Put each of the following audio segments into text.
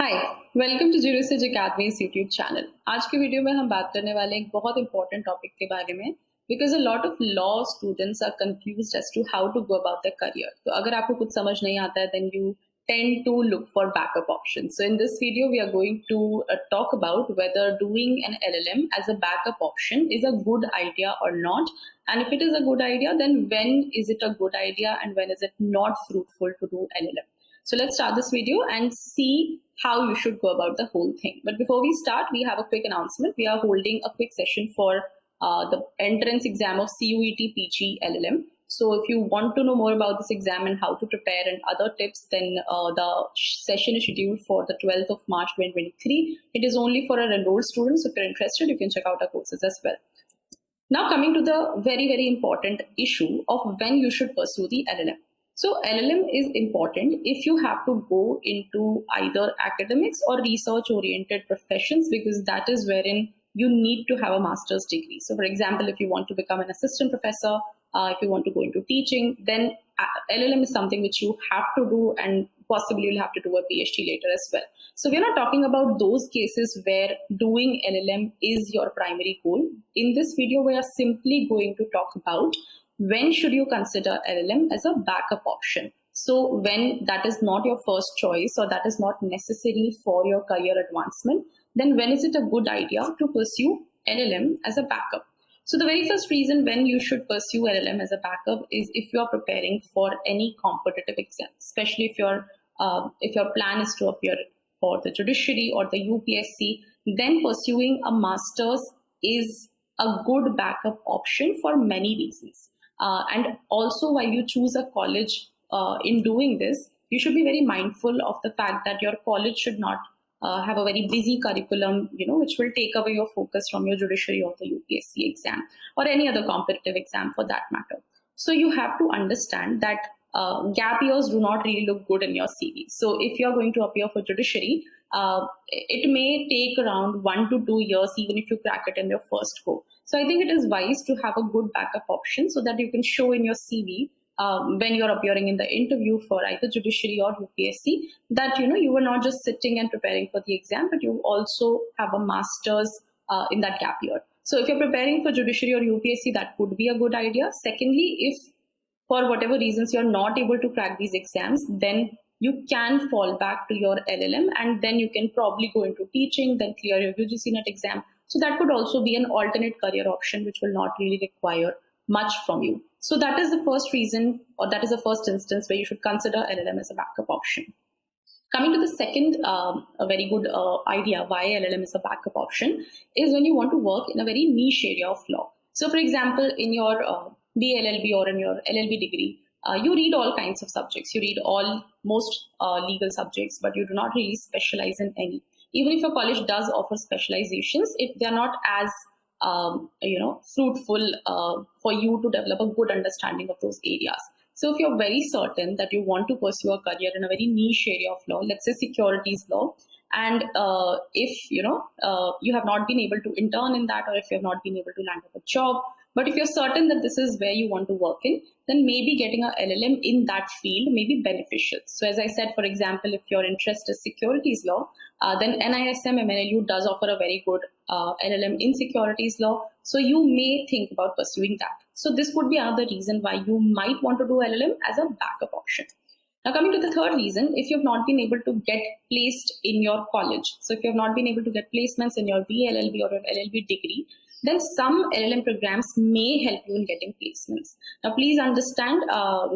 Hi, welcome to ज्यूरिसज academy's YouTube channel. आज की वीडियो में हम बात करने वाले हैं एक बहुत इंपॉर्टेंट टॉपिक के बारे में because a lot of law students are confused as to how to go about the career. तो अगर आपको कुछ समझ नहीं आता है then you tend to look for backup options. So in this video we are going to talk about whether doing an LLM as a backup option is a good idea or not, and if it is a good idea then when is it a good idea and when is it not fruitful to do LLM. So let's start this video and see how you should go about the whole thing. But before we start, we have a quick announcement. We are holding a quick session for the entrance exam of CUET PG LLM. So if you want to know more about this exam and how to prepare and other tips, then the session is scheduled for the 12th of March 2023. It is only for our enrolled students. So if you're interested, you can check out our courses as well. Now coming to the very important issue of when you should pursue the LLM. So LLM is important if you have to go into either academics or research oriented professions, because that is wherein you need to have a master's degree. So for example, if you want to become an assistant professor, if you want to go into teaching, then LLM is something which you have to do, and possibly you'll have to do a PhD later as well. So we're not talking about those cases where doing LLM is your primary goal. In this video, we are simply going to talk about when should you consider LLM as a backup option. So when that is not your first choice or that is not necessary for your career advancement, then when is it a good idea to pursue LLM as a backup? So the very first reason when you should pursue LLM as a backup is if you are preparing for any competitive exam, especially if your plan is to appear for the judiciary or the UPSC, then pursuing a master's is a good backup option for many reasons. And also, while you choose a college in doing this, you should be very mindful of the fact that your college should not have a very busy curriculum, which will take away your focus from your judiciary or the UPSC exam or any other competitive exam for that matter. So you have to understand that gap years do not really look good in your CV. So if you're going to appear for judiciary, it may take around 1 to 2 years, even if you crack it in your first go. So I think it is wise to have a good backup option so that you can show in your CV when you're appearing in the interview for either judiciary or UPSC that you were not just sitting and preparing for the exam, but you also have a master's in that gap year. So if you're preparing for judiciary or UPSC, that could be a good idea. Secondly, if for whatever reasons you're not able to crack these exams, then you can fall back to your LLM and then you can probably go into teaching, then clear your UGC NET exam. So that could also be an alternate career option which will not really require much from you. So that is the first reason, or that is the first instance where you should consider LLM as a backup option. Coming to the second a very good idea why LLM is a backup option is when you want to work in a very niche area of law. So for example, in your BLLB or in your LLB degree, you read all kinds of subjects. You read most legal subjects, but you do not really specialize in any. Even if your college does offer specializations, they're not as fruitful for you to develop a good understanding of those areas. So if you're very certain that you want to pursue a career in a very niche area of law, let's say securities law, and if you have not been able to intern in that, or if you have not been able to land up a job, but if you're certain that this is where you want to work in, then maybe getting a LLM in that field may be beneficial. So as I said, for example, if your interest is securities law, then NISM MNLU does offer a very good LLM in securities law. So you may think about pursuing that. So this could be another reason why you might want to do LLM as a backup option. Now coming to the third reason, if you have not been able to get placed in your college, so if you have not been able to get placements in your BLLB or your LLB degree, then some LLM programs may help you in getting placements. Now, please understand,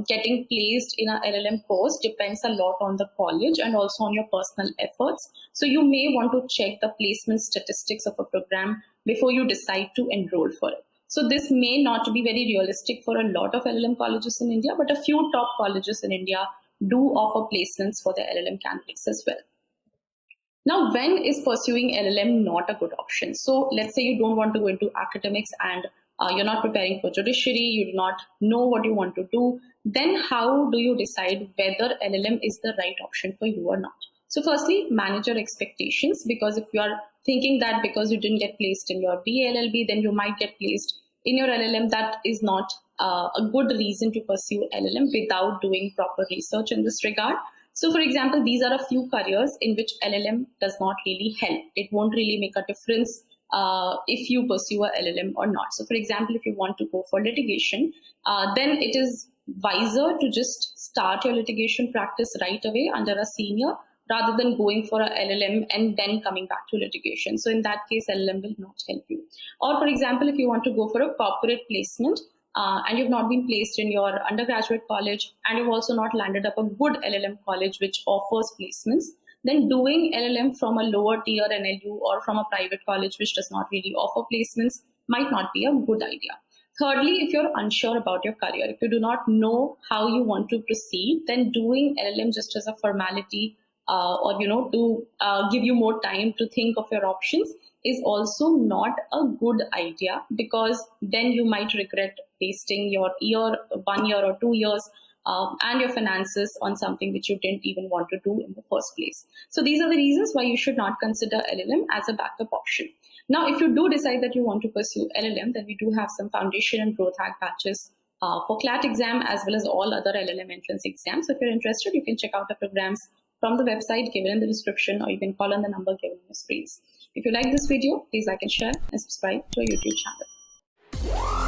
getting placed in a LLM course depends a lot on the college and also on your personal efforts. So you may want to check the placement statistics of a program before you decide to enroll for it. So this may not be very realistic for a lot of LLM colleges in India, but a few top colleges in India do offer placements for the LLM candidates as well. Now, when is pursuing LLM not a good option? So let's say you don't want to go into academics and you're not preparing for judiciary, you do not know what you want to do, then how do you decide whether LLM is the right option for you or not? So firstly, manage your expectations, because if you are thinking that because you didn't get placed in your BLLB, then you might get placed in your LLM, that is not a good reason to pursue LLM without doing proper research in this regard. So, for example, these are a few careers in which LLM does not really help. It won't really make a difference if you pursue a LLM or not. So, for example, if you want to go for litigation, then it is wiser to just start your litigation practice right away under a senior rather than going for a LLM and then coming back to litigation. So in that case, LLM will not help you. Or for example, if you want to go for a corporate placement, and you've not been placed in your undergraduate college, and you've also not landed up a good LLM college which offers placements, then doing LLM from a lower tier NLU or from a private college which does not really offer placements might not be a good idea. Thirdly, if you're unsure about your career, if you do not know how you want to proceed, then doing LLM just as a formality, or to give you more time to think of your options is also not a good idea, because then you might regret wasting your year, 1 year or 2 years, and your finances on something which you didn't even want to do in the first place. So these are the reasons why you should not consider LLM as a backup option. Now, if you do decide that you want to pursue LLM, then we do have some foundation and growth hack batches for CLAT exam as well as all other LLM entrance exams. So if you're interested, you can check out the programs from the website given in the description, or you can call on the number given on your screens. If you like this video, please like and share and subscribe to our YouTube channel.